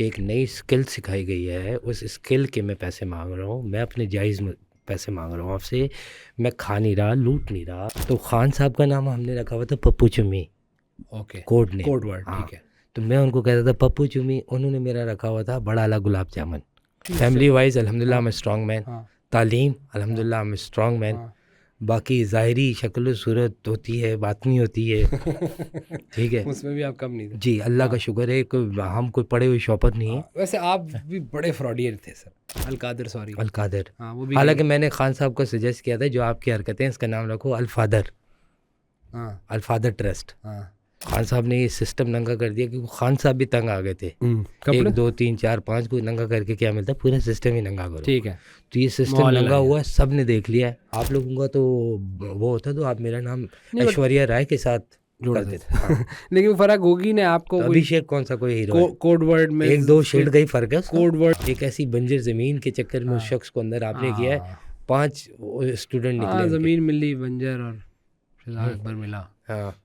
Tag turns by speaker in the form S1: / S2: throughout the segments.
S1: कि एक नई स्किल सिखाई गई है, उस स्किल के मैं पैसे मांग रहा हूँ, मैं अपने जायज़ पैसे मांग रहा हूँ आपसे, मैं खा नहीं रहा, लूट नहीं रहा। तो खान साहब का नाम हमने रखा हुआ था Pappu Chummi,
S2: okay,
S1: code name.
S2: Code word,
S1: हाँ,
S2: ठीक है।
S1: तो मैं उनको कहता था पप्पू चुम्मी, उन्होंने मेरा रखा हुआ था बड़ा आला गुलाब जामुन।
S2: ठीक
S1: फैमिली
S2: है।
S1: वाइज अल्हम्दुलिल्लाह
S2: हाँ,
S1: मैं स्ट्रॉन्ग मैन,
S2: हाँ,
S1: तालीम
S2: हाँ,
S1: अल्हम्दुलिल्लाह मैं स्ट्रॉन्ग मैन।
S2: हाँ।
S1: बाकी ज़ाहिरी शक्ल सूरत होती है, बातनी होती है, ठीक है
S2: उसमें भी आप कम नहीं थे।
S1: जी, अल्लाह का
S2: हाँ,
S1: शुक्र है, कोई हम कोई पढ़े हुए शौपत नहीं है।
S2: हाँ। वैसे आप भी बड़े फ्रॉडियर थे सर। अलकादर, सॉरी।
S1: अलकादर,
S2: हाँ, वो भी
S1: हालांकि
S2: कहीं।
S1: मैंने खान साहब को सजेस्ट किया था जो आपकी हरकतें हैं इसका नाम रखो अल्फादर,
S2: हाँ,
S1: अल्फादर ट्रस्ट।
S2: हाँ।
S1: खान साहब ने ये सिस्टम नंगा कर दिया क्योंकि खान साहब भी तंग आ गए थे। एक
S2: कपड़े।
S1: 2 3 4 5 को नंगा करके क्या मिलता है, पूरा सिस्टम ही नंगा करो।
S2: ठीक है।
S1: तो ये सिस्टम
S2: माहौल
S1: नंगा
S2: अलग है।
S1: हुआ, सब ने देख लिया है। आप लोगों का तो वो होता तो आप मेरा नाम
S2: नहीं, बट
S1: ऐश्वर्या राय के साथ
S2: जोड़
S1: कर
S2: देते।
S1: देते। हाँ,
S2: लेकिन वो फर्क होगी ना आपको
S1: तो
S2: कोई
S1: अभिषेक कौन सा कोई हीरो है,
S2: कोड वर्ड में
S1: एक दो शेड का ही फर्क है उसका।
S2: Code word.
S1: एक ऐसी बंजर जमीन के चक्कर में उस
S2: हाँ,
S1: शख्स को अंदर आपने किया है,
S2: हाँ,
S1: 5 स्टूडेंट निकले
S2: हाँ।
S1: उनके।
S2: ज़मीन मिली बंजर और फिजा
S1: हम्म,
S2: अकबर मिला।
S1: हाँ।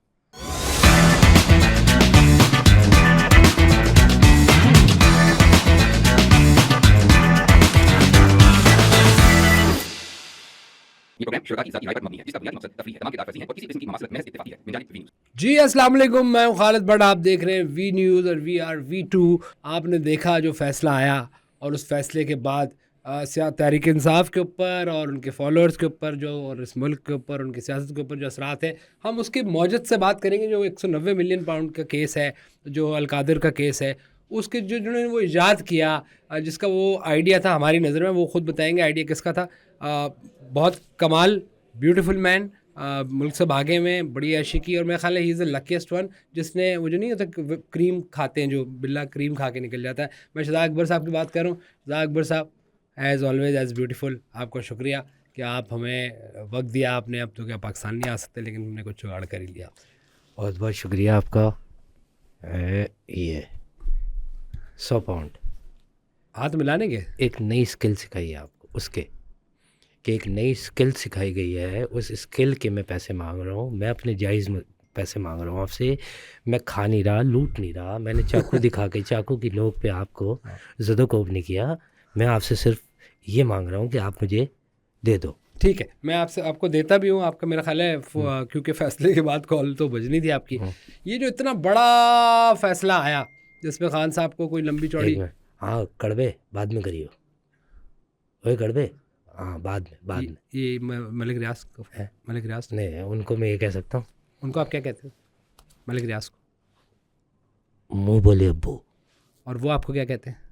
S3: ये प्रोग्राम शुरा की ज़ाती राय पर मबनी है, जिसका बुनियादी मकसद तफरीह है, धमाकेदार फर्जी है और किसी किस्म की ममासलत महज इत्तेफाकी है। मिजाज वी न्यूज़।
S2: जी अस्सलाम वालेकुम, मैं हूं खालिद बट आप देख रहे हैं वी न्यूज़ और वी आर वी 2। आपने देखा जो फैसला आया और उस फैसले के बाद तहरीक इंसाफ के ऊपर और उनके फॉलोअर्स के ऊपर जो, और इस मुल्क के ऊपर उनकी सियासत के ऊपर जो असरात है, हम उसकी मौजद से बात करेंगे। जो 190 मिलियन पाउंड का केस है, जो अलकादर का केस है, उसके जो जिन्होंने वो ईजाद किया, जिसका वो आइडिया था हमारी नज़र में, वो ख़ुद बताएंगे आइडिया किसका था। बहुत कमाल, ब्यूटीफुल मैन, मुल्क से भागे में, बड़ी ऐशी की, और मेरे ख्याल है he is the luckiest one जिसने, वो जो नहीं होता क्रीम खाते हैं, जो बिल्ला क्रीम खा के निकल जाता है। मैं शहजाद अकबर साहब की बात कर रहा हूँ। शहजाद अकबर साहब, एज़ ऑलवेज एज़ ब्यूटीफुल, आपका शुक्रिया कि आप हमें वक्त दिया आपने। अब तो क्या पाकिस्तान नहीं आ सकते, लेकिन हमने कुछ जुगाड़ कर ही लिया।
S1: बहुत बहुत शुक्रिया आपका। ये 100 पाउंड
S2: हाथ मिलाने के।
S1: एक नई स्किल सिखाई है आपको, उसके कि एक नई स्किल सिखाई गई है, उस स्किल के मैं पैसे मांग रहा हूँ, मैं अपने जायज़ पैसे मांग रहा हूँ आपसे, मैं खा नहीं रहा, लूट नहीं रहा। मैंने चाकू दिखा के, चाकू की नोक पे आपको ज़दोकोब नहीं किया। मैं आपसे सिर्फ ये मांग रहा हूँ कि आप मुझे दे दो।
S2: ठीक है, मैं आपको देता भी हूँ। आपका मेरा ख्याल है क्योंकि फ़ैसले के बाद कॉल तो बजनी थी आपकी। ये जो इतना बड़ा फ़ैसला आया जिसमें खान साहब को कोई लंबी
S1: एक
S2: चौड़ी,
S1: मिनट, हाँ कड़वे बाद में करियो, ओए कड़वे, हाँ बाद में
S2: ये मलिक रियाज को,
S1: है
S2: मलिक रियाज,
S1: नहीं, उनको मैं ये कह सकता हूँ,
S2: उनको आप क्या कहते हो? मलिक रियाज को।
S1: मुँह बोले अब्बू।
S2: और वो आपको क्या कहते हैं?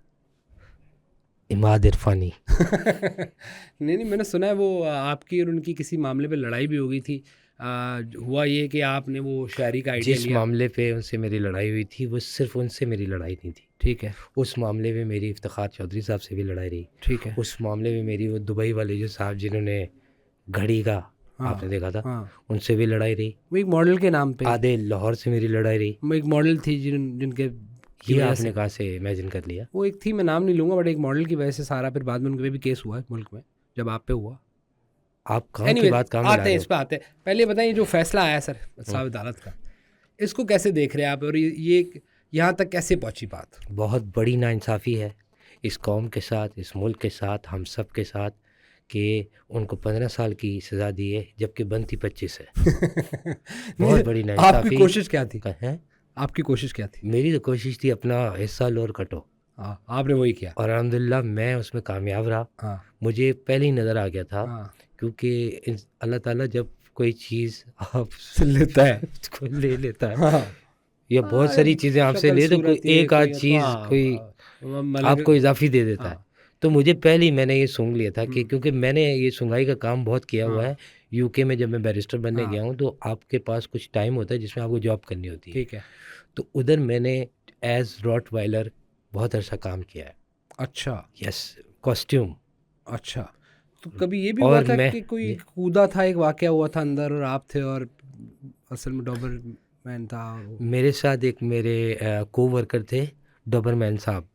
S1: इमाद इरफानी।
S2: नहीं नहीं, मैंने सुना है वो आपकी और उनकी किसी मामले पे लड़ाई भी हो गई थी। हुआ ये कि आपने वो शायरी का आइडिया
S1: जिस
S2: लिया।
S1: मामले पे उनसे मेरी लड़ाई हुई थी, वो सिर्फ उनसे मेरी लड़ाई नहीं थी।
S2: ठीक है,
S1: उस मामले में मेरी इफ्तिखार चौधरी साहब से भी लड़ाई रही।
S2: ठीक है।
S1: उस मामले में मेरी वो दुबई वाले जो साहब जिन्होंने घड़ी का
S2: हाँ,
S1: आपने देखा था,
S2: हाँ।
S1: उनसे भी लड़ाई रही।
S2: वो एक मॉडल के नाम पे,
S1: आधे लाहौर से मेरी लड़ाई रही।
S2: वो एक मॉडल थी जिनके की
S1: ये
S2: वजह
S1: आपने
S2: से,
S1: कहाँ से इमेजिन कर लिया?
S2: वो एक थी, मैं नाम नहीं लूँगा, बट एक मॉडल की वजह से सारा, फिर बाद में उनके पे भी केस हुआ है मुल्क में, जब आप पे हुआ।
S1: आप कहाँ की
S2: एनीवे,
S1: बात कहाँ मिला
S2: आते
S1: रहे
S2: हैं
S1: हो?
S2: इस पे आते हैं। पहले बताइए जो फैसला आया सर साहब अदालत का, इसको कैसे देख रहे हैं आप, और ये यहाँ तक कैसे पहुँची बात?
S1: बहुत बड़ी नाइंसाफ़ी है इस कौम के साथ, इस मुल्क के साथ, हम सब के साथ, कि उनको 15 साल की सज़ा दी है जबकि बनती 25 है। बहुत बड़ी
S2: आपकी
S1: नाइंसाफ़ी
S2: कोशिश क्या थी?
S1: है।
S2: आपकी कोशिश क्या थी?
S1: मेरी तो कोशिश थी अपना हिस्सा लो और कटो,
S2: हाँ, आपने वही किया।
S1: और अल्हम्दुलिल्लाह मैं उसमें कामयाब रहा।
S2: हाँ,
S1: मुझे पहले ही नज़र आ गया था,
S2: हाँ।
S1: क्योंकि अल्लाह ताला जब कोई चीज़
S2: सुन लेता है।
S1: आपको ले लेता है,
S2: हाँ,
S1: या बहुत सारी चीज़ें आपसे ले, तो कोई एक आध चीज़ कोई आपको इजाफी दे देता है। तो मुझे पहले ही मैंने ये सूंघ लिया था कि क्योंकि मैंने ये सुंघाई का काम बहुत किया हुआ है। यूके में जब मैं बैरिस्टर बनने गया हूँ, तो आपके पास कुछ टाइम होता है जिसमें आपको जॉब करनी होती है।
S2: ठीक है।
S1: तो उधर मैंने एज रॉटवाइलर बहुत अरसा काम किया है।
S2: अच्छा,
S1: यस, कॉस्ट्यूम।
S2: अच्छा। तो कभी ये भी हुआ
S1: और
S2: था
S1: मैं
S2: कि कोई कूदा था, एक वाकया हुआ था अंदर और आप थे, और असल में डॉबरमैन था और
S1: मेरे साथ एक मेरे को वर्कर थे, डॉबरमैन साहब।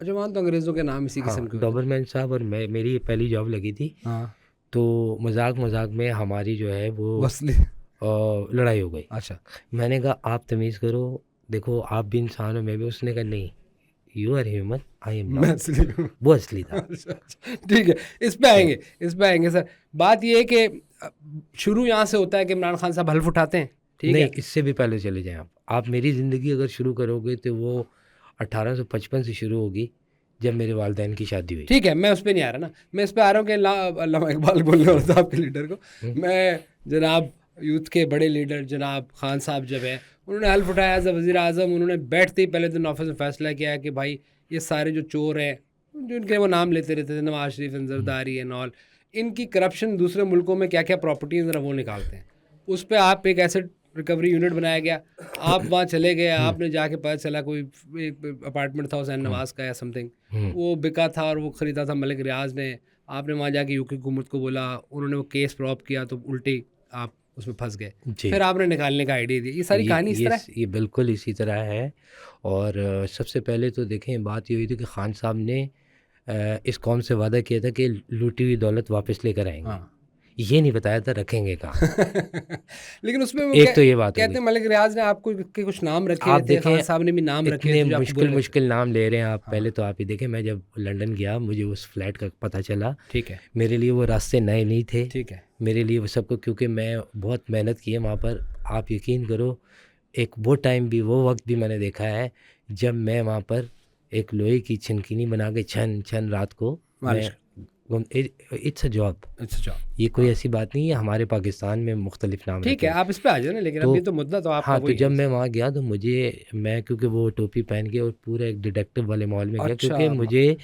S2: अच्छा, वहाँ तो अंग्रेज़ों के नाम इसी
S1: हाँ,
S2: किस्म के होते हैं।
S1: डॉबरमैन साहब और मैं, मेरी ये पहली जॉब लगी थी।
S2: हाँ,
S1: तो मजाक में हमारी जो है वो
S2: वसली।
S1: लड़ाई हो गई।
S2: अच्छा,
S1: मैंने कहा आप तमीज़ करो, देखो आप भी इंसान हो, मैं भी। उसने कहा नहीं, you are human, I am
S2: मैं
S1: नॉट।
S2: असली हूँ।
S1: वो असली था।
S2: अच्छा, अच्छा, ठीक है, इस पे आएंगे सर। बात ये है कि शुरू यहाँ से होता है कि इमरान खान साहब हल्फ उठाते हैं, ठीक
S1: नहीं,
S2: है।
S1: इससे भी पहले चले जाएं आप मेरी ज़िंदगी अगर शुरू करोगे तो वो 1855 से शुरू होगी, जब मेरे वालिदैन की शादी हुई।
S2: ठीक है, मैं उस पर नहीं आ रहा ना, मैं इस पर आ रहा हूँ कि अल्लामा इकबाल बोलने वाला था आपके लीडर को। मैं जनाब यूथ के बड़े लीडर जनाब खान साहब जब है, उन्होंने हल्फ उठाया एज वज़ीर आज़म। उन्होंने बैठते ही पहले दिन ऑफिस में फैसला किया है कि भाई ये सारे जो चोर हैं, जिनके वो नाम लेते रहते थे, नवाज शरीफ, जरदारी एंड ऑल, इनकी करप्शन दूसरे मुल्कों में क्या क्या प्रॉपर्टी ज़रा वो निकालते हैं। उस पर आप एक एसेट रिकवरी यूनिट बनाया गया, आप वहाँ चले गए, आपने जाके पता चला कोई एक अपार्टमेंट था हुसैन नवाज का या समथिंग, वो बिका था और वो ख़रीदा था मलिक रियाज ने। आपने वहाँ जाके यूके हुकूमत को बोला, उन्होंने वो केस प्रॉप किया तो उल्टे आप उसमें फंस गए,
S1: जी।
S2: फिर आपने निकालने का आइडिया दिया। ये सारी कहानी इस तरह है?
S1: ये बिल्कुल इसी तरह है। और सबसे पहले तो देखें, बात ये हुई थी कि खान साहब ने इस कौम से वादा किया था कि लूटी हुई दौलत वापस लेकर आएंगे।
S2: हाँ।
S1: ये नहीं बताया था रखेंगे कहाँ।
S2: लेकिन उसमें वो
S1: एक तो ये बात हो
S2: कहते
S1: गई।
S2: हैं मलिक रियाज ने आपको के कुछ नाम रखे
S1: आप
S2: थे,
S1: देखें,
S2: खान साहब ने भी नाम रखे
S1: इतने
S2: थे जो आपको
S1: मुश्किल
S2: बोले।
S1: मुश्किल नाम ले रहे हैं आप। पहले तो आप ही देखें, मैं जब लंदन गया मुझे उस फ्लैट का पता चला,
S2: ठीक है,
S1: मेरे लिए वो रास्ते नए नहीं थे।
S2: ठीक है,
S1: मेरे लिए वो सबको, क्योंकि मैं बहुत मेहनत की है वहाँ पर। आप यकीन करो, एक वो टाइम भी, वो वक्त भी मैंने देखा है जब मैं वहाँ पर एक लोहे की छिनकिनी बना के छन छन रात को
S2: मालिश।
S1: It's a job.
S2: अच्छा,
S1: ये कोई ऐसी बात नहीं है, हमारे पाकिस्तान में मुख्तलिफ नाम
S2: ठीक है, आप इस पे आ जाए ना, लेकिन
S1: तो-
S2: अभी तो मुद्दा तो आपका
S1: हाँ, तो
S2: वही
S1: जब
S2: है।
S1: मैं वहाँ गया तो मैं क्योंकि वो टोपी पहन के और पूरा एक डिटेक्टिव वाले मॉल में गया,
S2: अच्छा,
S1: क्योंकि मुझे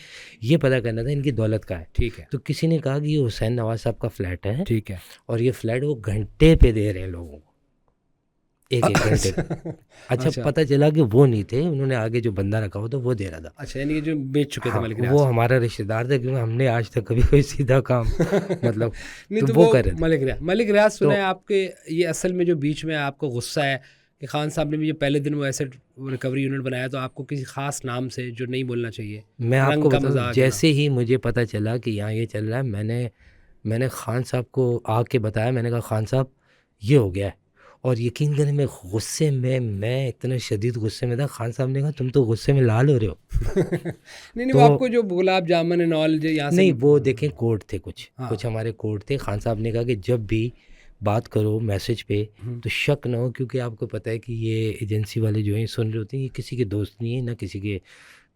S1: ये पता करना था इनकी दौलत का है।
S2: ठीक है,
S1: तो किसी ने कहा कि ये हुसैन नवाज साहब का फ्लैट है,
S2: ठीक है।
S1: और ये फ्लैट वो घंटे पे दे रहे हैं लोगों को, एक एक घंटे पे। अच्छा, पता चला कि वो नहीं थे, उन्होंने आगे जो बंदा रखा हो तो वो दे रहा था।
S2: अच्छा, यानी कि जो बेच चुके थे
S1: हाँ,
S2: मलिक
S1: वो
S2: रियाज।
S1: हमारा रिश्तेदार था, क्योंकि हमने आज तक कभी कोई सीधा काम मतलब
S2: नहीं
S1: तो
S2: वो
S1: कर रहे थे।
S2: मलिक रियाज सुना है आपके। ये असल में जो बीच में आपको गुस्सा है कि खान साहब ने भी ये पहले दिन वो एसेट रिकवरी यूनिट बनाया, तो आपको किसी खास नाम से जो नहीं बोलना चाहिए,
S1: मैं आपको
S2: का
S1: बताऊं,
S2: मजाक
S1: जैसे ही मुझे पता चला कि यहाँ ये चल रहा है, मैंने खान साहब को आके बताया। मैंने कहा, खान साहब ये हो गया है। और यकीन करें, मैं गुस्से में, मैं इतने शदीद गुस्से में था। खान साहब ने कहा, तुम तो गुस्से में लाल हो रहे हो।
S2: नहीं
S1: तो-
S2: वो आपको जो गुलाब जामुन एंड ऑल जो यहाँ से
S1: नहीं, वो देखें कोड थे कुछ,
S2: हाँ।
S1: कुछ हमारे कोड थे। खान साहब ने कहा कि जब भी बात करो मैसेज पे तो शक ना हो, क्योंकि आपको पता है कि ये एजेंसी वाले जो हैं सुन रहे होते हैं, ये किसी के दोस्त नहीं है, ना किसी के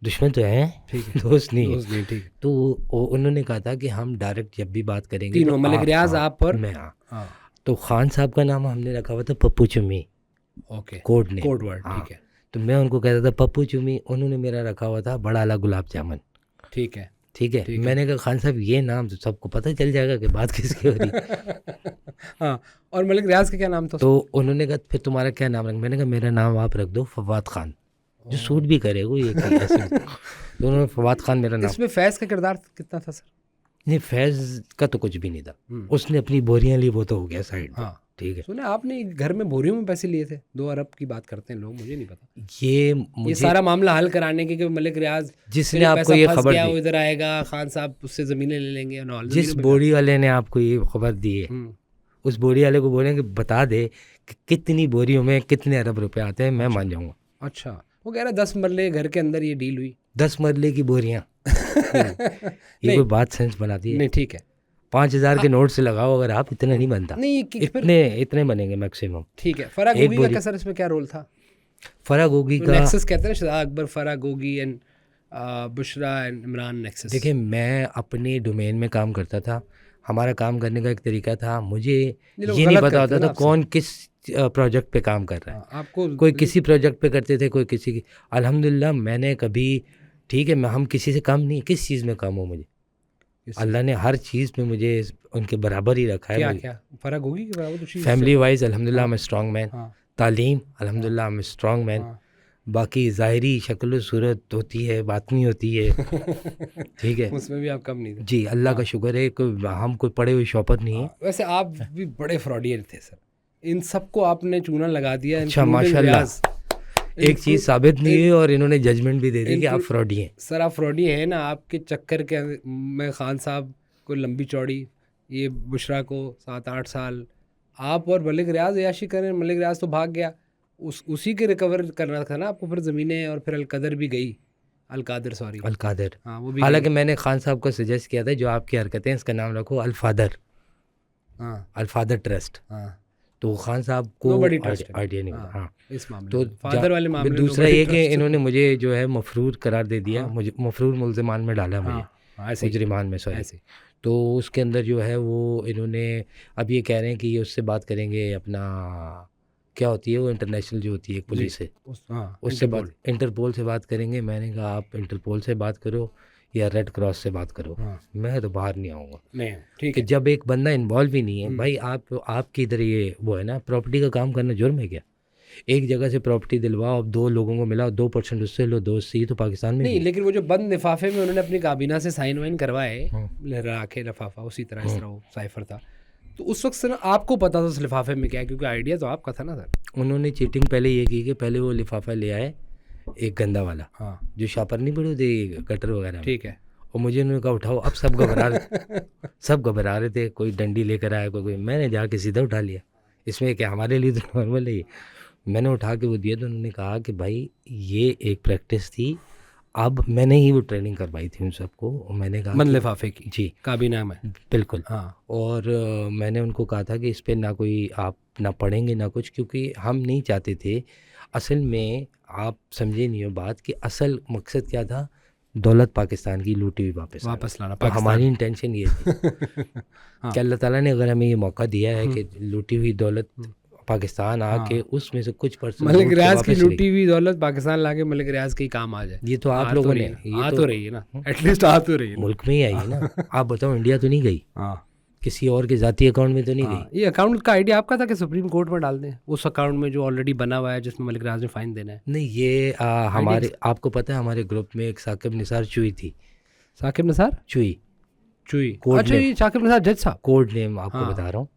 S1: दुश्मन तो हैं,
S2: ठीक है,
S1: दोस्त नहीं है।
S2: दोस्त नहीं, ठीक है।
S1: तो उन्होंने कहा था कि हम डायरेक्ट जब भी बात करेंगे
S2: तीनों,
S1: तो
S2: मलिक रियाज,
S1: हाँ,
S2: आप और
S1: मैं, हाँ।
S2: हाँ,
S1: तो खान साहब का नाम हमने रखा हुआ था पप्पू चुम्मी,
S2: ओके,
S1: कोड ने,
S2: कोड वर्ड,
S1: हाँ।
S2: ठीक है,
S1: तो मैं उनको कहता था पप्पू चुम्मी, उन्होंने मेरा रखा हुआ था बड़ा आला गुलाब जामुन।
S2: ठीक है।
S1: ठीक है, मैंने कहा, खान साहब ये नाम तो सबको पता चल जाएगा कि बात किसकी हो रही है।
S2: हाँ, और मलिक रियाज का क्या नाम था?
S1: तो उन्होंने कहा, फिर तुम्हारा क्या नाम रख? मैंने कहा, मेरा नाम आप रख दो फवाद खान, जो सूट भी करे वो ये ऐसे। तो उन्होंने फवाद खान मेरा नाम।
S2: इसमें फैज़ का किरदार कितना था सर?
S1: नहीं, फैज़ का तो कुछ भी नहीं था, उसने अपनी बोरियां ली, वो तो हो गया साइड।
S2: हाँ,
S1: ठीक है।
S2: सुना आपने घर में बोरियों में पैसे लिए थे, 2 अरब की बात करते हैं लोग, मुझे नहीं पता
S1: ये
S2: ये सारा मामला हल कराने के कि मलिक रियाज
S1: जिसने आपको ये खबर दी,
S2: वो इधर आएगा, खान साहब उससे ज़मीनें ले लेंगे और ऑल।
S1: जिस बोरी वाले ने आपको ये खबर दी है, उस बोरी वाले को बोलेंगे बता दे कि कितनी बोरियों में कितने अरब रुपए आते हैं, मैं मान जाऊंगा।
S2: अच्छा, वो कह रहा 10 मरले घर के अंदर ये डील हुई।
S1: 10 मरले की बोरियां ये कोई बात सेंस बनाती है?
S2: नहीं, ठीक है,
S1: 5000 के नोट से लगाओ अगर आप, इतना नहीं बनता।
S2: नहीं
S1: इतने बनेंगे मैक्सिमम।
S2: ठीक है। फराह गोगी का सर इसमें क्या रोल था?
S1: फराह गोगी का
S2: नेक्सस कहते हैं ना, Shah Akbar, Farah Gogi and Bushra and Imran nexus.
S1: देखिए, मैं अपने डोमेन में काम करता था, हमारा काम करने का एक तरीका था। मुझे ये नहीं पता होता था कौन किस प्रोजेक्ट पे काम कर रहा है।
S2: आपको
S1: कोई किसी प्रोजेक्ट पे करते थे, कोई किसी की। अल्हम्दुलिल्लाह मैंने कभी, ठीक है, हम किसी से कम नहीं, किस चीज़ में कम हो मुझे, अल्लाह ने हर चीज़ में मुझे उनके बराबर ही रखा है।
S2: क्या फराह गोगी के बराबर? तो
S1: फैमिली वाइज अल्हम्दुलिल्लाह मैं स्ट्रॉन्ग मैन,
S2: हाँ,
S1: तालीम अल्हम्दुलिल्लाह मैं स्ट्रॉन्ग मैन, बाकी ज़ाहिरी शक्ल सूरत होती है, बात नहीं होती है। ठीक है,
S2: उसमें भी आप कम नहीं थे
S1: जी, अल्लाह का शुक्र है, हम कोई पढ़े हुए शौपत नहीं है।
S2: वैसे आप भी बड़े फ्रॉडियर थे सर, इन सबको आपने चूना लगा दिया।
S1: अच्छा, माशाल्लाह, एक चीज़ साबित नहीं हुई और इन्होंने जजमेंट भी दे दी कि आप फ्रॉडी हैं।
S2: सर आप फ्रॉडी हैं ना, आपके चक्कर के मैं खान साहब को लंबी चौड़ी, ये बुशरा को 7-8 साल, आप और मलिक रियाज याशी करें। मलिक रियाज तो भाग गया, उसी के रिकवर करना था ना आपको, फिर ज़मीनें, और फिर अलकदर भी गई, अलकादर, सॉरी,
S1: अलकादर।
S2: हाँ वो भी
S1: हालांकि मैंने खान साहब को सजेस्ट किया था जो आपकी हरकतें हैं इसका नाम रखो अल्फादर,
S2: हाँ
S1: अल्फादर ट्रस्ट।
S2: हाँ
S1: तो खान साहब को
S2: Nobody trusted.
S1: आइडिया नहीं मिला।
S2: हाँ,
S1: हाँ
S2: इस मामले
S1: तो
S2: में फादर वाले मामले में
S1: दूसरा
S2: nobody
S1: ये कि
S2: trusted.
S1: इन्होंने मुझे जो है मफरूर करार दे दिया,
S2: हाँ।
S1: मुझे मफरूर मुल्ज़िमान में डाला मुझे,
S2: हाँ ऐसे ही,
S1: मुजरिमान में, सॉरी।
S2: ऐसे ही।
S1: तो उसके अंदर जो है वो इन्होंने अब ये कह रहे हैं कि ये उससे बात करेंगे, अपना क्या होती है वो इंटरनेशनल जो होती है एक पुलिस से,
S2: हाँ
S1: उससे
S2: इंटरपोल।
S1: बात, इंटरपोल से बात करेंगे। मैंने कहा आप इंटरपोल से बात करो या रेड क्रॉस से बात करो,
S2: हाँ
S1: मैं तो बाहर नहीं आऊँगा।
S2: नहीं ठीक
S1: कि
S2: है।
S1: जब एक बंदा इन्वॉल्व ही नहीं है भाई, आपके इधर ये वो है ना, प्रॉपर्टी का काम करना जुर्म है क्या? एक जगह से प्रॉपर्टी दिलवाओ, अब 2 लोगों को मिला, 2% उससे लो, 2 से, तो पाकिस्तान में
S2: नहीं
S1: भी।
S2: लेकिन वो जो बंद लिफाफे में उन्होंने अपनी काबीना से साइन वाइन करवाए,
S1: हाँ।
S2: लहरा के लिफाफा उसी तरह इस तरह वो साइफर था, तो उस वक्त से ना आपको पता था उस लिफाफे में क्या है, क्योंकि आइडिया तो आपका था ना सर।
S1: उन्होंने चीटिंग पहले ये की कि पहले वो लिफाफा ले आए एक गंदा वाला,
S2: हाँ
S1: जो शापर नहीं पड़े थे गटर वगैरह में,
S2: ठीक है।
S1: और मुझे उन्होंने कहा उठाओ। अब सब घबरा रहे सब घबरा रहे थे, कोई डंडी लेकर आया, कोई, मैंने जाके सीधा उठा लिया। इसमें क्या, हमारे लिए तो नॉर्मल है ये। मैंने उठा के वो दिया तो उन्होंने कहा कि भाई ये एक प्रैक्टिस थी, अब मैंने ही वो ट्रेनिंग करवाई थी उन सबको, और मैंने कहा
S2: बंद
S1: कि-
S2: लिफाफे की
S1: जी
S2: काबीना में।
S1: बिल्कुल।
S2: हाँ
S1: और मैंने उनको कहा था कि इस पे ना कोई आप ना पढ़ेंगे ना कुछ, क्योंकि हम नहीं चाहते थे। असल में आप समझे नहीं हो बात कि असल मकसद क्या था, दौलत पाकिस्तान की लूटी हुई वापस
S2: लाना
S1: तो हमारी इंटेंशन ये थी
S2: हाँ।
S1: कि अल्लाह ताला ने अगर हमें ये मौका दिया है कि लूटी हुई दौलत पाकिस्तान आके
S2: हाँ।
S1: उसमें से कुछ परसेंट
S2: मलिक रियाज की लूटी हुई दौलत पाकिस्तान लाके मलिक रियाज के ही काम आ जाए।
S1: ये तो आप लोगों ने
S2: आ तो रही है ना, एटलीस्ट आ तो रही है ना।
S1: मुल्क में ही आई है ना। आप बताओ, इंडिया तो नहीं गई,
S2: हाँ
S1: किसी और के ज़ाती अकाउंट में तो नहीं
S2: हाँ,
S1: गई।
S2: ये अकाउंट का आइडिया आपका था कि सुप्रीम कोर्ट में डाल दें उस अकाउंट में जो ऑलरेडी बना हुआ है, जिसमें मलिक रियाज ने फाइन देना है।
S1: नहीं, ये हमारे, आपको पता है हमारे ग्रुप में एक साकिब निसार चुई थी,
S2: साकिब निसार
S1: चुई
S2: चुई,
S1: कोड
S2: अच्छा
S1: नेम।
S2: ये साकिब निसार जज साहब,
S1: कोड नेम आपको
S2: हाँ।
S1: बता रहा हूँ।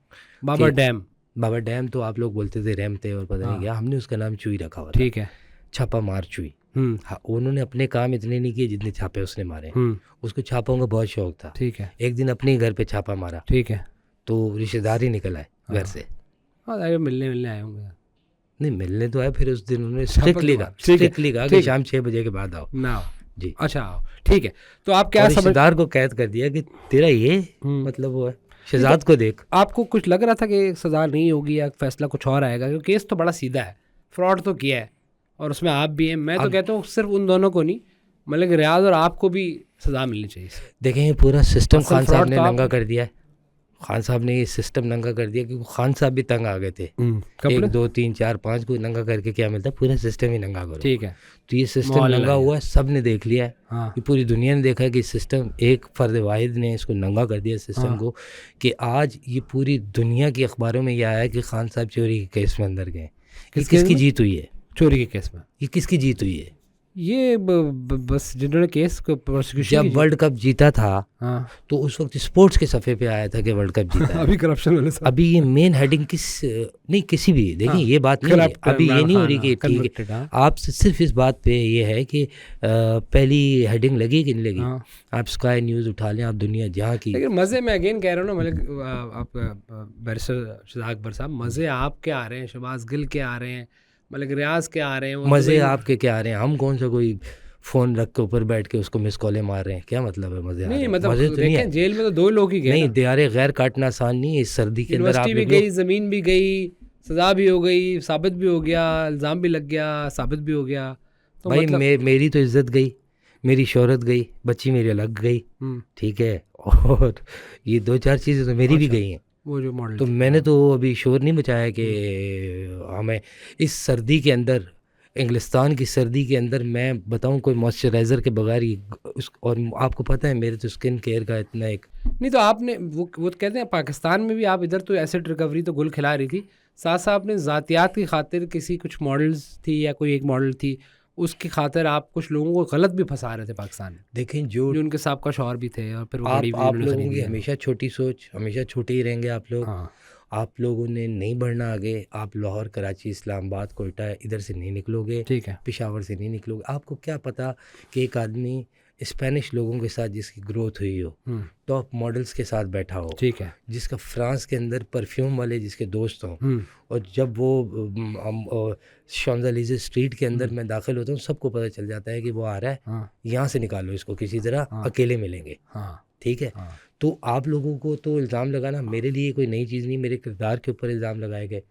S2: बाबर
S1: कि-
S2: डैम,
S1: बाबा डैम तो आप लोग बोलते थे रैम थे और पता नहीं
S2: हाँ।
S1: क्या, हमने उसका नाम चुई रखा हुआ था।
S2: ठीक है।
S1: छापा मार चुई। हाँ, उन्होंने अपने काम इतने नहीं किए जितने छापे उसने मारे। उसको छापों का बहुत शौक था।
S2: ठीक है
S1: एक दिन अपने ही घर पे छापा मारा
S2: ठीक है।
S1: तो रिश्तेदार ही निकल आए घर से।
S2: हाँ आए मिलने आए होंगे
S1: नहीं, मिलने तो आए, फिर उस दिन उन्होंने
S2: छापा
S1: स्ट्रिक्टली
S2: के
S1: कहा,
S2: बाद, ठीक है,
S1: स्ट्रिक्टली कहा कि
S2: ठीक।
S1: शाम 6 बजे के बाद आओ
S2: ना आओ।
S1: जी।
S2: अच्छा आओ, ठीक है। तो आप क्या
S1: और
S2: समझ,
S1: रिश्तेदार को कैद कर दिया कि तेरा ये मतलब वो है, शहजाद को देख।
S2: आपको कुछ लग रहा था कि सज़ा नहीं होगी या फैसला कुछ और आएगा? क्योंकि केस तो बड़ा सीधा है, फ्रॉड तो किया है और उसमें आप भी हैं। मैं तो कहता हूँ सिर्फ उन दोनों को नहीं, मलिक रियाज और आपको भी सज़ा मिलनी चाहिए।
S1: देखें, ये पूरा सिस्टम
S2: असल
S1: खान साहब
S2: fraud
S1: ने
S2: तो आप-
S1: नंगा कर दिया है। खान साहब ने ये सिस्टम नंगा कर दिया, क्योंकि खान साहब भी तंग आ गए थे। 1 2 3 4 5 को नंगा करके क्या मिलता है, पूरा सिस्टम ही नंगा करो।
S2: ठीक है।
S1: तो ये सिस्टम
S2: मोहल्ला
S1: नंगा
S2: है।
S1: हुआ है, सब ने देख लिया है।
S2: हाँ
S1: ये पूरी दुनिया ने देखा है कि सिस्टम, एक फ़र्द वाहिद ने इसको नंगा कर दिया सिस्टम
S2: हाँ।
S1: को, कि आज ये पूरी दुनिया की अखबारों में ये आया है कि खान साहब चोरी के केस में अंदर गए। ये
S2: किस केस
S1: किसकी
S2: में?
S1: जीत हुई है?
S2: चोरी के केस में
S1: ये किसकी जीत हुई है?
S2: ये बस जिन्होंने केस को प्रोसिक्यूशन
S1: जब वर्ल्ड कप जीता था
S2: हाँ
S1: तो उस वक्त स्पोर्ट्स के सफ़े पे आया था कि वर्ल्ड कप जीता है।
S2: अभी करप्शन वाले साहब
S1: अभी ये मेन हेडिंग किस, नहीं किसी भी, देखिए
S2: हाँ,
S1: ये बात नहीं है,
S2: corrupt
S1: अभी ये
S2: इमरान
S1: नहीं हो
S2: खान,
S1: रही कि
S2: हाँ,
S1: ठीक
S2: convicted,
S1: है।
S2: हाँ।
S1: आपसे सिर्फ इस बात पे ये है कि पहली हेडिंग लगी कि नहीं लगी।
S2: हाँ।
S1: आप स्काई न्यूज़ उठा लें, आप दुनिया जहाँ की,
S2: लेकिन मज़े में अगेन कह रहा हूँ ना, मलिक आप बैरिस्टर शहजाद अकबर साहब, मज़े आपके आ रहे हैं, शहबाज गिल के आ रहे हैं, मलिक रियाज के आ रहे हैं, वो
S1: मज़े
S2: दुबई-
S1: आपके क्या आ रहे हैं? हम कौन सा कोई फ़ोन रख के ऊपर बैठ के उसको मिस कॉलें मार रहे हैं? क्या मतलब है मज़े आ रहे
S2: नहीं
S1: हैं?
S2: मतलब
S1: मज़े तो नहीं
S2: देखें
S1: है।
S2: जेल में तो 2 लोग ही गए
S1: नहीं,
S2: ना।
S1: दियारे गैर काटना आसान नहीं है। इस सर्दी के अंदर आप
S2: यूनिवर्सिटी भी
S1: लोग,
S2: गई, ज़मीन भी गई, सज़ा भी हो गई, साबित भी हो गया, इल्ज़ाम भी लग गया, साबित भी हो गया, तो
S1: भाई
S2: मतलब
S1: मेरी तो इज्जत गई, मेरी शोहरत गई, बच्ची मेरी अलग गई, ठीक है, और ये 2-4 चीज़ें तो मेरी भी गई हैं।
S2: वो जो मॉडल
S1: तो मैंने तो अभी शोर नहीं मचाया कि हमें इस सर्दी के अंदर, इंग्लिस्तान की सर्दी के अंदर, मैं बताऊं कोई मॉइस्चराइज़र के बगैर ही और आपको पता है मेरे तो स्किन केयर का इतना एक,
S2: नहीं तो आपने वो कहते हैं पाकिस्तान में भी आप इधर तो एसिड रिकवरी तो गुल खिला रही थी, साथ साथ आपने ज़ातियात की खातिर किसी कुछ मॉडल्स थी या कोई एक मॉडल थी, उसकी खातिर आप कुछ लोगों को गलत भी फंसा रहे थे पाकिस्तान में,
S1: देखें जो
S2: जो उनके साहब का शौहर भी थे और फिर वो
S1: आप
S2: बड़ी भी
S1: आप
S2: उन्होंने
S1: लोगों
S2: खरीदी
S1: की
S2: है।
S1: हमेशा छोटी सोच, हमेशा छोटे ही रहेंगे आप लोग।
S2: हाँ
S1: आप लोगों ने नहीं बढ़ना आगे। आप लाहौर, कराची, इस्लामाबाद, कोयटा इधर से नहीं निकलोगे,
S2: ठीक है।
S1: पेशावर से नहीं निकलोगे। आपको क्या पता कि एक आदमी स्पेनिश लोगों के साथ जिसकी ग्रोथ हुई हो, टॉप मॉडल्स के साथ बैठा हो,
S2: ठीक है,
S1: जिसका फ्रांस के अंदर परफ्यूम वाले जिसके दोस्त हों, और जब वो शॉन्ज़ेलीज़े स्ट्रीट के अंदर मैं दाखिल होता हूँ, सबको पता चल जाता है कि वो आ रहा है, यहाँ से निकालो इसको किसी तरह, अकेले मिलेंगे, ठीक है। तो आप लोगों को तो इल्ज़ाम लगाना मेरे लिए कोई नई चीज़ नहीं, मेरे किरदार के ऊपर इल्ज़ाम लगाए गए,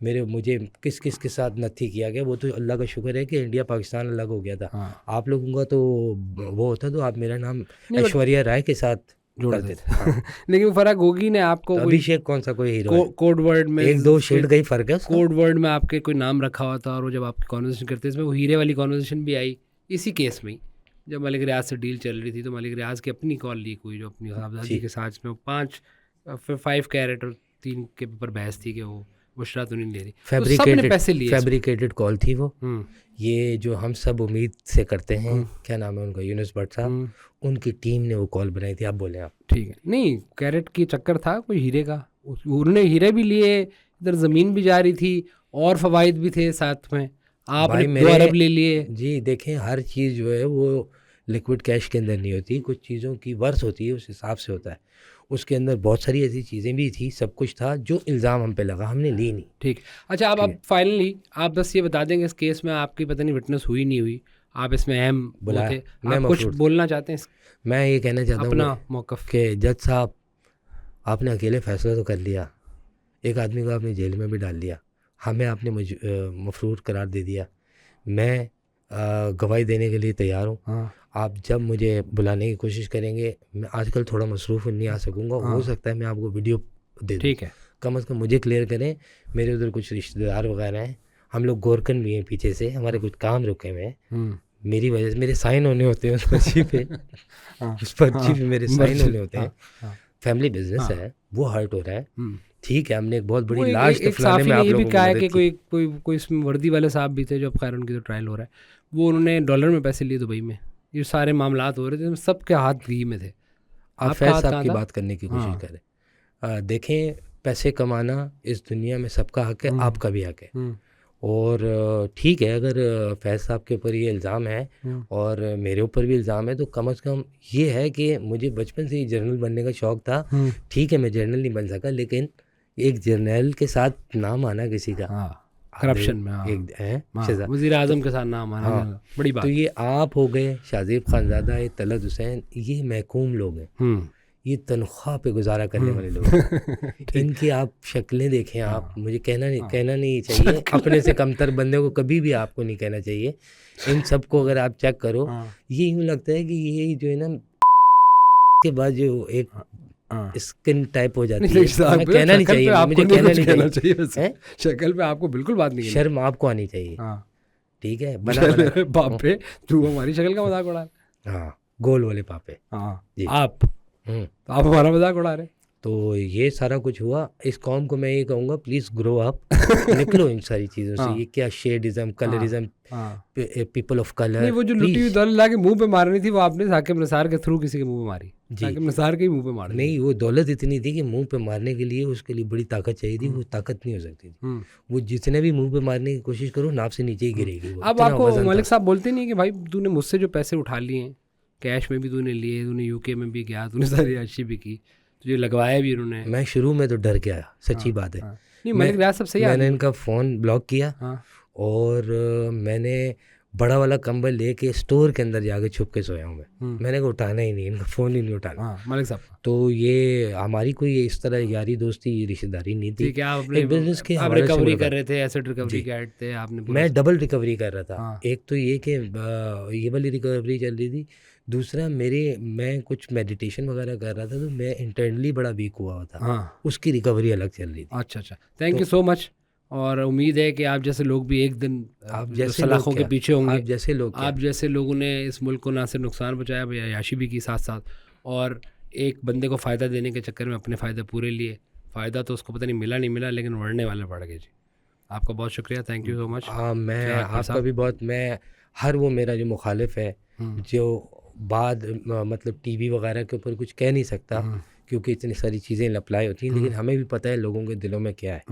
S1: मुझे किस किस के साथ नत्थी किया गया, वो तो अल्लाह का शुक्र है कि इंडिया पाकिस्तान अलग हो गया था। आप लोगों का तो वो होता तो आप मेरा नाम ऐश्वर्या राय के साथ
S2: जोड़ देते। लेकिन फर्क होगी ना आपको,
S1: तो अभिषेक कौन सा कोई हीरो है?
S2: कोड वर्ड में
S1: 1-2 शेड का ही फर्क है।
S2: कोड वर्ड में आपके कोई नाम रखा हुआ था, और वो जब आपकी कॉन्वर्सेशन करते इसमें वो हीरे वाली कॉन्वर्सेशन भी आई इसी केस में ही, जब मलिक रियाज से डील चल रही थी, तो मलिक रियाज की अपनी कॉल लीक हुई, जो अपनी साहबजादी के साथ में 5 कैरेट और 3 के ऊपर बहस थी कि वो बुशरा तो नहीं ले रही,
S1: फैब्रिकेटेड
S2: पैसे लिए,
S1: फैब्रिकेटेड कॉल थी वो। ये जो हम सब उम्मीद से करते हैं, क्या नाम है उनका, यूनुस भट्ट साहब, उनकी टीम ने वो कॉल बनाई थी। आप बोले आप
S2: ठीक है, नहीं कैरेट की चक्कर था कोई हीरे का, उन्होंने हीरे भी लिए, इधर ज़मीन भी जा रही थी और फवाइद भी थे साथ में, आपने 2 अरब ले लिए। जी
S1: देखें, हर चीज़ जो है वो लिक्विड कैश के अंदर नहीं होती, कुछ चीज़ों की वर्थ होती है, उस हिसाब से होता है। उसके अंदर बहुत सारी ऐसी चीज़ें भी थी, सब कुछ था जो इल्ज़ाम हम पे लगा, हमने ली नहीं।
S2: ठीक, अच्छा अब फाइनली आप बस ये बता देंगे, इस केस में आपकी पता नहीं विटनेस हुई नहीं हुई, आप इसमें अहम
S1: बुलाया,
S2: थे, आप कुछ बोलना चाहते हैं?
S1: मैं ये कहना चाहता हूँ
S2: अपना मौक़िफ़
S1: कि जज साहब, आपने अकेले फैसला तो कर लिया, एक आदमी को आपने जेल में भी डाल दिया, हमें आपने मफरूर करार दे दिया, मैं गवाही देने के लिए तैयार हूँ। आप जब मुझे बुलाने की कोशिश करेंगे, मैं आजकल थोड़ा मसरूफ़ नहीं आ सकूँगा, हो सकता है मैं आपको वीडियो दे दूँ,
S2: ठीक है,
S1: कम से कम मुझे क्लियर करें। मेरे उधर कुछ रिश्तेदार वगैरह हैं, हम लोग गोरकन भी हैं पीछे से, हमारे कुछ काम रुके हुए हैं, मेरी वजह से मेरे साइन होने होते हैं उस पर्ची पे, उस पर्ची पे मेरे साइन होने होते हैं, फैमिली बिजनेस है, वो हर्ट हो रहा है, ठीक है। हमने एक बहुत बड़ी लाश दफनाने में आप लोगों को मदद की।
S2: कोई इसमें वर्दी वाले साहब भी थे, जो अब खैर उनकी तो ट्रायल हो रहा है, वो उन्होंने डॉलर में पैसे लिए दुबई में, ये सारे मामलात हो रहे थे, सबके हाथ घी में थे।
S1: आप फैज साहब की बात करने की कोशिश करें, देखें पैसे कमाना इस दुनिया में सबका हक है, आपका भी हक है, और ठीक है अगर फैज साहब के ऊपर ये इल्ज़ाम है और मेरे ऊपर भी इल्ज़ाम है, तो कम से कम ये है कि मुझे बचपन से ही जर्नल बनने का शौक़ था, ठीक है मैं जर्नल नहीं बन सका, लेकिन एक जर्नल के साथ नाम आना किसी का,
S2: करप्शन में
S1: एक है
S2: वज़ीर आज़म के साथ नाम आना, बड़ी बात।
S1: तो ये आप हो गए, शाज़ेब खानज़ादा, ये तलत हुसैन, ये महकूम लोग हैं, ये तनख्वाह पे गुजारा करने वाले लोग हैं। इनकी आप शक्लें देखें, आप मुझे कहना नहीं चाहिए, अपने से कमतर बंदे को कभी भी आपको नहीं कहना चाहिए, इन सब को अगर आप चेक करो, ये यूँ लगता है कि ये जो है ना के बाद जो एक स्किन टाइप हो जाती है, मैं कहना नहीं चाहिए, मुझे कहना नहीं चाहिए,
S2: शक्ल पे आपको बिल्कुल बात नहीं,
S1: शर्म आपको आनी चाहिए, ठीक है,
S2: बना बाप पे तू हमारी शक्ल का मजाक उड़ा,
S1: हाँ गोल वाले पापे,
S2: आप आप हमारा मजाक उड़ा रहे।
S1: तो ये सारा कुछ हुआ, इस कौम को मैं ये कहूँगा प्लीज़ ग्रो अप, निकलो इन सारी चीज़ों से। ये क्या शेडिज़म, कलरिज़म, पीपल ऑफ कलर,
S2: नहीं वो जो लुटी हुई दौलत ला के मुंह पे मारनी थी, वो आपने साकिब निसार के थ्रू किसी के मुंह पे मारी, साकिब निसार के ही मुंह पे मारी।
S1: नहीं वो दौलत इतनी थी कि मुंह पे मारने के लिए उसके लिए बड़ी ताकत चाहिए थी, वो ताकत नहीं हो सकती थी, वो जितने भी मुंह पे मारने की कोशिश करो नाप से नीचे ही गिरेगी।
S2: अब आपको मलिक साहब बोलते नहीं कि भाई तूने मुझसे जो पैसे उठा लिए हैं, कैश में भी तूने लिए, तूने यूके में भी गया, तूने सारी अच्छी भी की, तुझे लगवाया भी उन्होंने।
S1: मैं शुरू में तो डर गया, सच्ची बात है।
S2: नहीं मलिक रियाज सब सही,
S1: मैंने इनका फ़ोन ब्लॉक किया और मैंने बड़ा वाला कंबल लेके स्टोर के अंदर जाके छुप के सोया हूँ मैं, मैंने को उठाना ही नहीं, इनका फ़ोन ही नहीं उठाना।
S2: मलिक साहब
S1: तो ये हमारी कोई इस तरह यारी दोस्ती रिश्तेदारी नहीं थी,
S2: एक बिजनेस के आप रिकवरी कर रहे थे, एसेट रिकवरी के ऐड थे आपने,
S1: मैं डबल रिकवरी कर रहा था। एक तो ये कि ये वाली रिकवरी चल रही थी, दूसरा मैं कुछ मेडिटेशन वगैरह कर रहा था, तो मैं इंटरनली बड़ा वीक हुआ था, उसकी रिकवरी अलग चल रही थी।
S2: अच्छा, थैंक यू सो मच, और उम्मीद है कि आप जैसे लोग भी एक दिन
S1: आप जैसे
S2: सलाखों के पीछे होंगे,
S1: आप
S2: जैसे लोगों ने इस मुल्क को ना सिर्फ नुकसान पहुँचाया, याशी भी की साथ साथ, और एक बंदे को फ़ायदा देने के चक्कर में अपने फ़ायदे पूरे लिए, फ़ायदा तो उसको पता नहीं मिला, लेकिन बढ़ने वाले बढ़ गए। जी आपका बहुत शुक्रिया, थैंक यू सो मच।
S1: हाँ मैं आपका भी बहुत, मैं हर वो मेरा जो मुखालिफ है जो बाद मतलब टीवी वगैरह के ऊपर कुछ कह नहीं सकता, क्योंकि इतनी सारी चीज़ें अप्लाई होती हैं, लेकिन हमें भी पता है लोगों के दिलों में क्या है।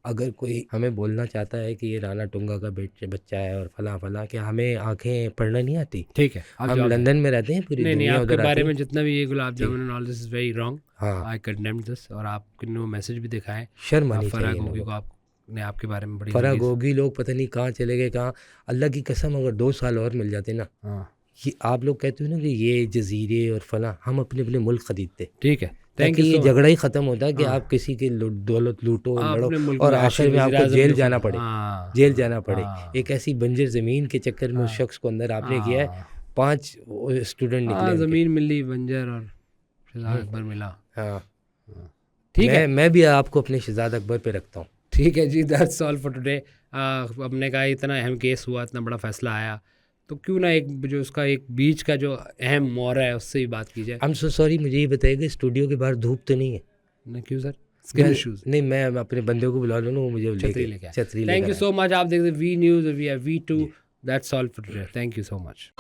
S1: अगर कोई हमें बोलना चाहता है कि ये राणा टुंगा का बच्चा है और फला फला, क्या हमें आंखें पढ़ना नहीं आती?
S2: ठीक है, आप
S1: हम
S2: जवाब दें।
S1: लंदन में रहते हैं, पूरी
S2: नहीं नहीं,
S1: दुनिया
S2: आपके
S1: उधर
S2: बारे
S1: आती
S2: में
S1: है।
S2: जितना भी ये gulab jamun and all this is very wrong.
S1: हाँ,
S2: आई कंडेम दिस। और आपने वो मैसेज भी देखा है
S1: शर्म आनी
S2: फराह
S1: चाहिए
S2: गोगी
S1: लोगों
S2: को,
S1: को।
S2: आपने आपके बारे में बड़ी
S1: फराह
S2: लगी-
S1: गोगी लोग पता नहीं कहाँ चले गए, कहाँ। अल्लाह की कसम, अगर 2 साल और मिल जाते ना,
S2: हाँ
S1: ये आप लोग कहते हो ना कि ये जजीरे और फला, हम अपने अपने मुल्क खरीदते,
S2: ठीक है, थैंक
S1: ताकि
S2: यू
S1: ये
S2: सो
S1: झगड़ा ही खत्म होता है कि
S2: हाँ।
S1: आप किसी की दौलत लूटो, लड़ो
S2: अपने मुल्क
S1: और
S2: में ऐशी
S1: आखिर में आपको
S2: वज़ीर-ए-आज़म
S1: जेल
S2: जो
S1: जाना
S2: खुद-
S1: पड़े,
S2: हाँ,
S1: जेल जाना पड़े।
S2: हाँ,
S1: एक ऐसी बंजर ज़मीन के चक्कर में उस
S2: हाँ,
S1: शख्स को अंदर आपने किया है।
S2: हाँ,
S1: 5 स्टूडेंट निकले
S2: हाँ,
S1: उनके।
S2: ज़मीन मिली बंजर और शहजाद अकबर मिला।
S1: हाँ,
S2: ठीक है,
S1: मैं भी आपको अपने शहजाद अकबर पे रखता हूँ।
S2: ठीक है जी, दैट्स ऑल फॉर टुडे। हमने कहा इतना अहम केस हुआ, इतना बड़ा फैसला आया, तो क्यों ना एक जो उसका एक बीच का जो अहम मोड़ है उससे ही बात की जाए।
S1: आई एम सो सॉरी, मुझे ये बताइएगा स्टूडियो के बाहर धूप तो नहीं है?
S2: नहीं, क्यों सर? Skin issues.
S1: नहीं, मैं अपने बंदे को बुला लूँ ना, वो मुझे
S2: छतरी लेके आए।
S1: छतरी
S2: थैंक यू
S1: लेकर
S2: सो मच। आप देखते V news, we are V2। That's all for today. Thank you so much.